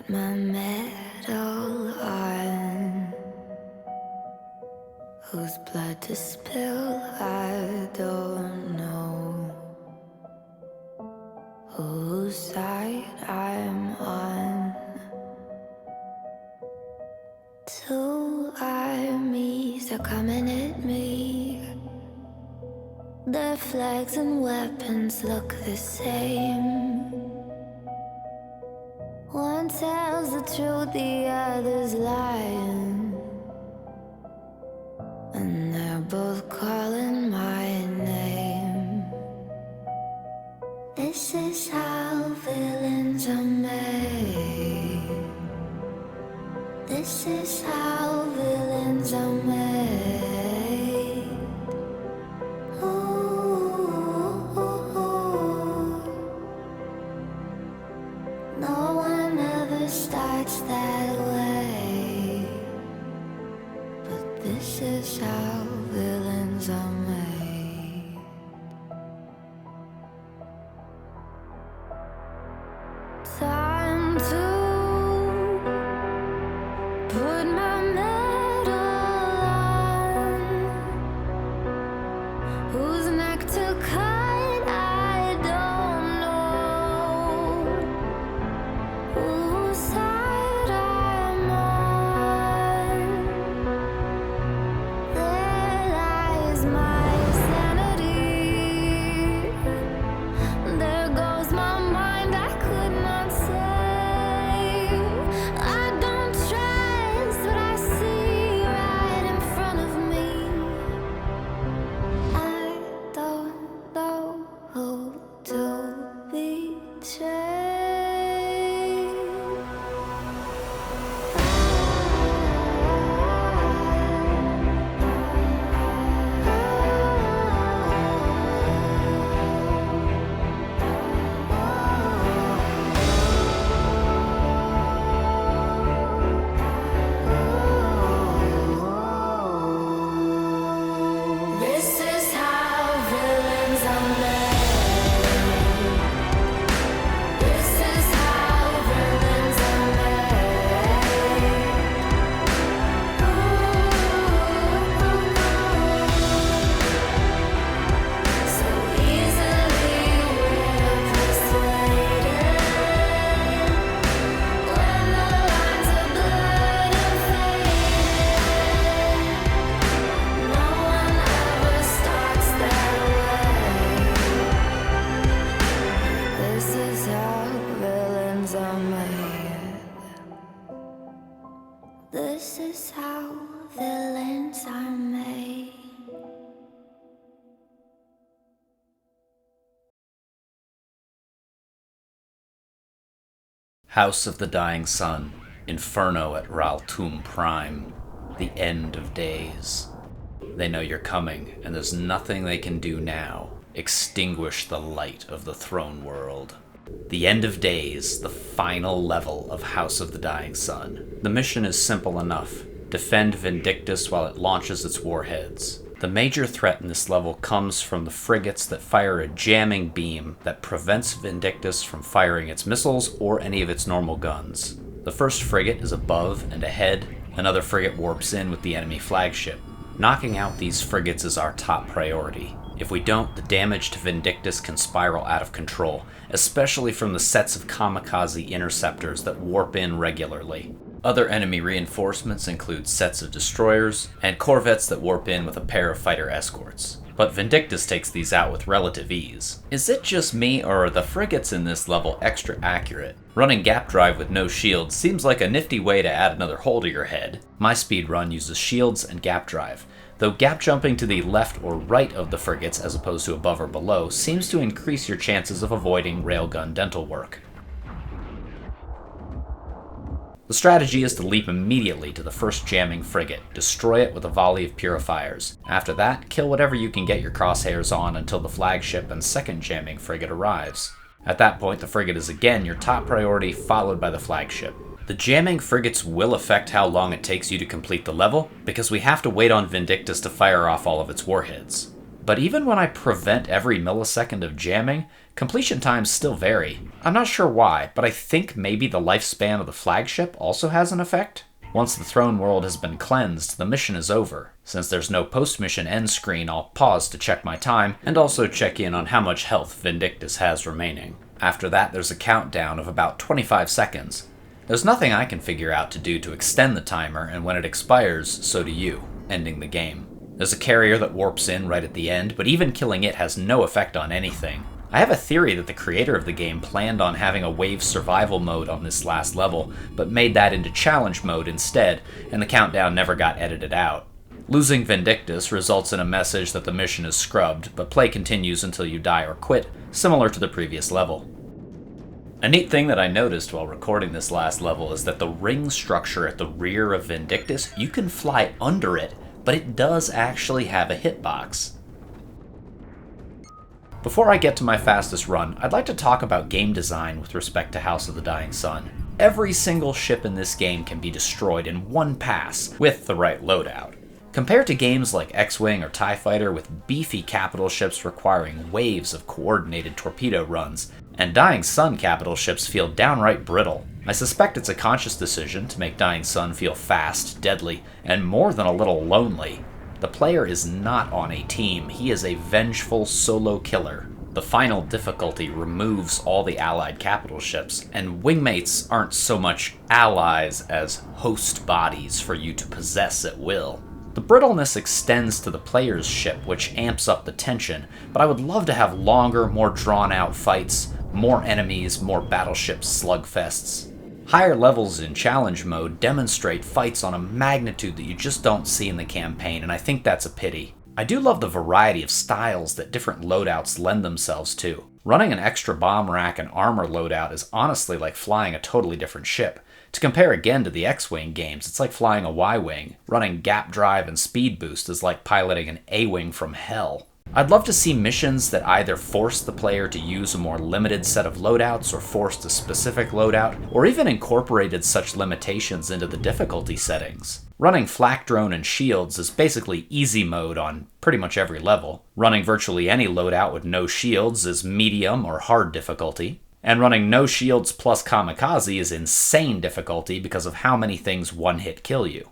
my medal on. Whose blood to spill, I don't know. Whose side I'm on. Two armies are coming at me. Their flags and weapons look the same. One tells the truth, the other's lying. And they're both calling my name. This is how villains are made. This is how villains are made. Ooh, no one ever starts that way. But this is how villains are made. Time to put my medal on. Whose neck to cut, I don't know. Whose side I'm on. There lies my sanity. There goes my mind, I could not say. I don't trust what I see right in front of me. I don't know who to betray. This is how villains are made. This is how villains are made. So easily we're persuaded. When the lines are blurred and faded. No one ever starts that way. This is how villains are made. This is how villains are made. House of the Dying Sun, Inferno at Rhal'Tuum Prime, the end of days. They know you're coming, and there's nothing they can do now. Extinguish the light of the throne world. The end of days, the final level of House of the Dying Sun. The mission is simple enough. Defend Vindictus while it launches its warheads. The major threat in this level comes from the frigates that fire a jamming beam that prevents Vindictus from firing its missiles or any of its normal guns. The first frigate is above and ahead. Another frigate warps in with the enemy flagship. Knocking out these frigates is our top priority. If we don't, the damage to Vindictus can spiral out of control, especially from the sets of kamikaze interceptors that warp in regularly. Other enemy reinforcements include sets of destroyers, and corvettes that warp in with a pair of fighter escorts. But Vindictus takes these out with relative ease. Is it just me, or are the frigates in this level extra accurate? Running gap drive with no shields seems like a nifty way to add another hole to your head. My speed run uses shields and gap drive, though gap jumping to the left or right of the frigates as opposed to above or below seems to increase your chances of avoiding railgun dental work. The strategy is to leap immediately to the first jamming frigate, destroy it with a volley of purifiers. After that, kill whatever you can get your crosshairs on until the flagship and second jamming frigate arrives. At that point, the frigate is again your top priority, followed by the flagship. The jamming frigates will affect how long it takes you to complete the level, because we have to wait on Vindictus to fire off all of its warheads. but even when I prevent every millisecond of jamming, completion times still vary. I'm not sure why, but I think maybe the lifespan of the flagship also has an effect. Once the throne world has been cleansed, the mission is over. Since there's no post-mission end screen, I'll pause to check my time, and also check in on how much health Vindictus has remaining. After that, there's a countdown of about 25 seconds. There's nothing I can figure out to do to extend the timer, and when it expires, so do you, ending the game. There's a carrier that warps in right at the end, but even killing it has no effect on anything. I have a theory that the creator of the game planned on having a wave survival mode on this last level, but made that into challenge mode instead, and the countdown never got edited out. Losing Vindictus results in a message that the mission is scrubbed, but play continues until you die or quit, similar to the previous level. A neat thing that I noticed while recording this last level is that the ring structure at the rear of Vindictus, you can fly under it, but it does actually have a hitbox. Before I get to my fastest run, I'd like to talk about game design with respect to House of the Dying Sun. Every single ship in this game can be destroyed in one pass with the right loadout. Compared to games like X-Wing or TIE Fighter with beefy capital ships requiring waves of coordinated torpedo runs, and Dying Sun capital ships feel downright brittle. I suspect it's a conscious decision to make Dying Sun feel fast, deadly, and more than a little lonely. The player is not on a team, he is a vengeful solo killer. The final difficulty removes all the allied capital ships, and wingmates aren't so much allies as host bodies for you to possess at will. The brittleness extends to the player's ship, which amps up the tension, but I would love to have longer, more drawn-out fights, more enemies, more battleship slugfests. Higher levels in challenge mode demonstrate fights on a magnitude that you just don't see in the campaign, and I think that's a pity. I do love the variety of styles that different loadouts lend themselves to. Running an extra bomb rack and armor loadout is honestly like flying a totally different ship. To compare again to the X-Wing games, it's like flying a Y-Wing. Running gap drive and speed boost is like piloting an A-Wing from hell. I'd love to see missions that either force the player to use a more limited set of loadouts or forced a specific loadout, or even incorporated such limitations into the difficulty settings. Running flak drone and shields is basically easy mode on pretty much every level. Running virtually any loadout with no shields is medium or hard difficulty. And running no shields plus kamikaze is insane difficulty because of how many things one-hit kill you.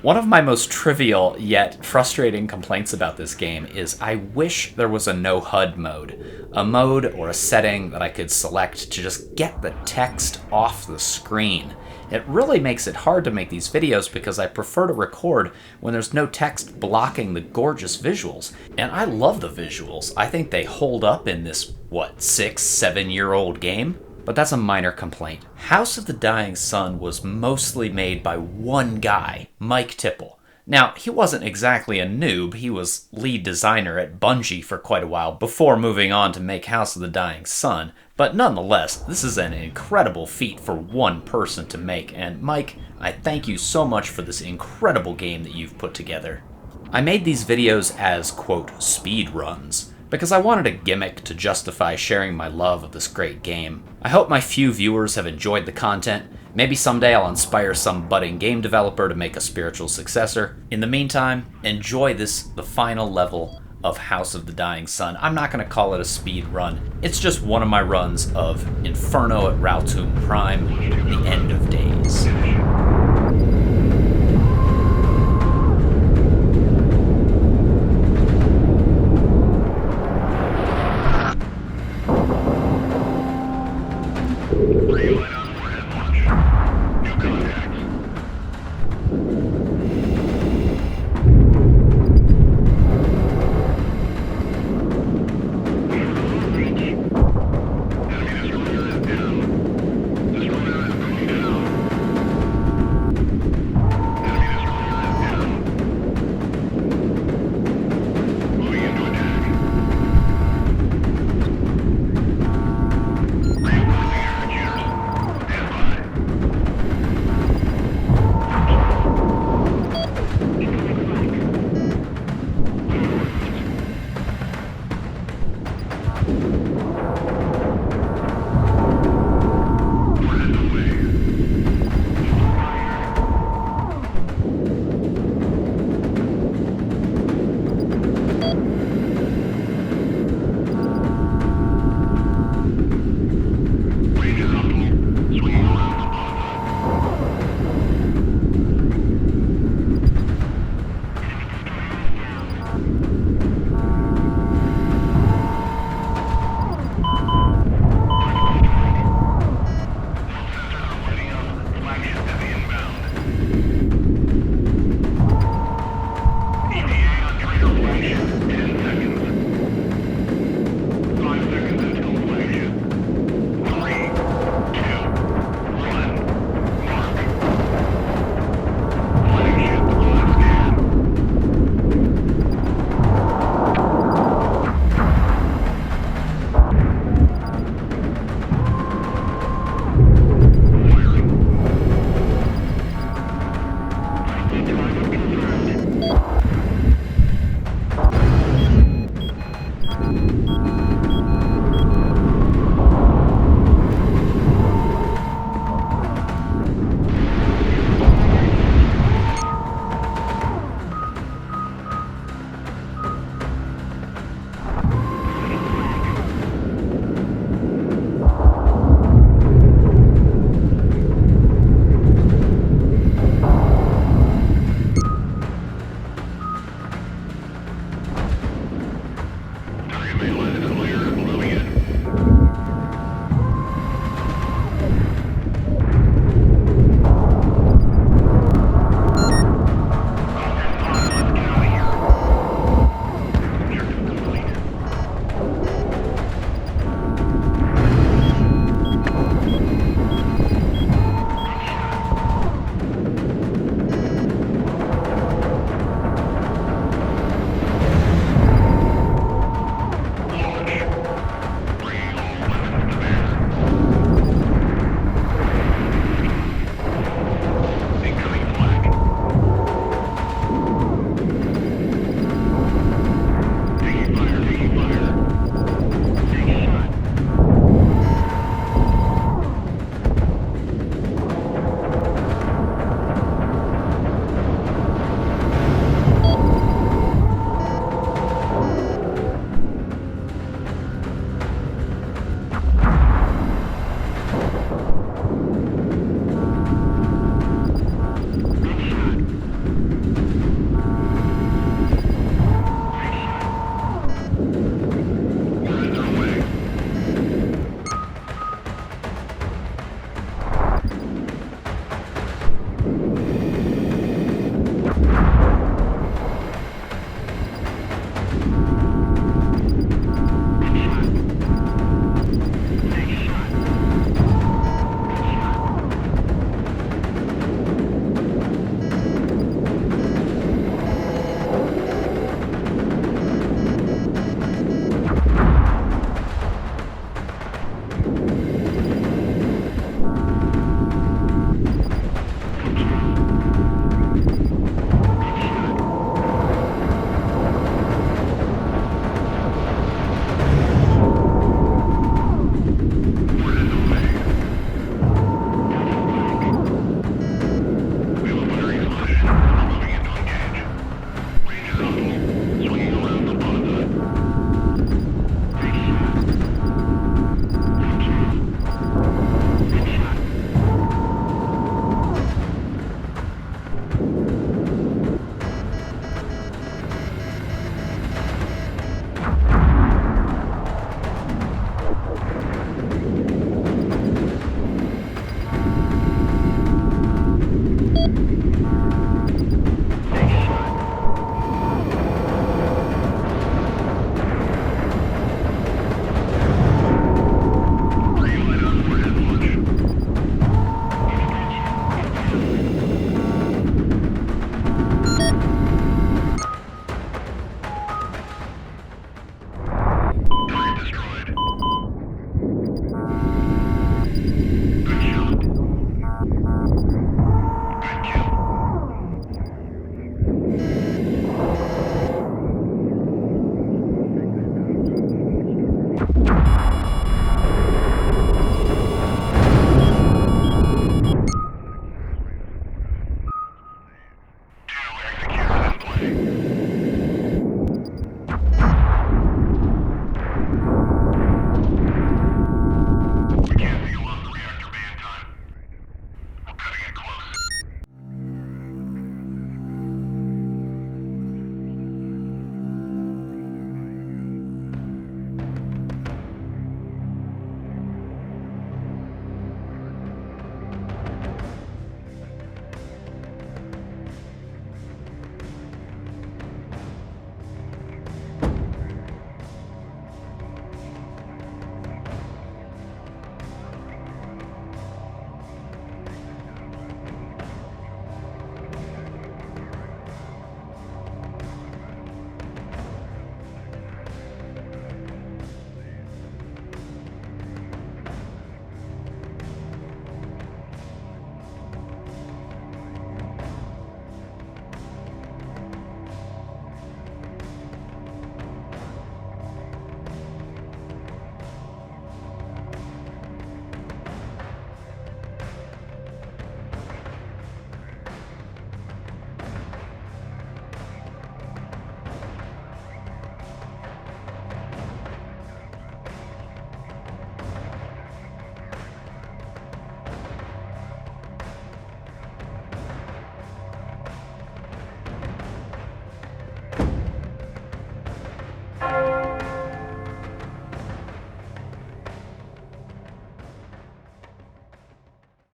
One of my most trivial yet frustrating complaints about this game is I wish there was a no HUD mode. A mode or a setting that I could select to just get the text off the screen. It really makes it hard to make these videos because I prefer to record when there's no text blocking the gorgeous visuals. And I love the visuals. I think they hold up in this, 6-7-year-old game? But that's a minor complaint. House of the Dying Sun was mostly made by one guy, Mike Tipple. Now, he wasn't exactly a noob, he was lead designer at Bungie for quite a while before moving on to make House of the Dying Sun, but nonetheless, this is an incredible feat for one person to make, and Mike, I thank you so much for this incredible game that you've put together. I made these videos as, quote, speed runs, because I wanted a gimmick to justify sharing my love of this great game. I hope my few viewers have enjoyed the content. Maybe someday I'll inspire some budding game developer to make a spiritual successor. In the meantime, enjoy the final level of House of the Dying Sun. I'm not going to call it a speed run. It's just one of my runs of Inferno at Rhal'Tuum Prime, the end of days.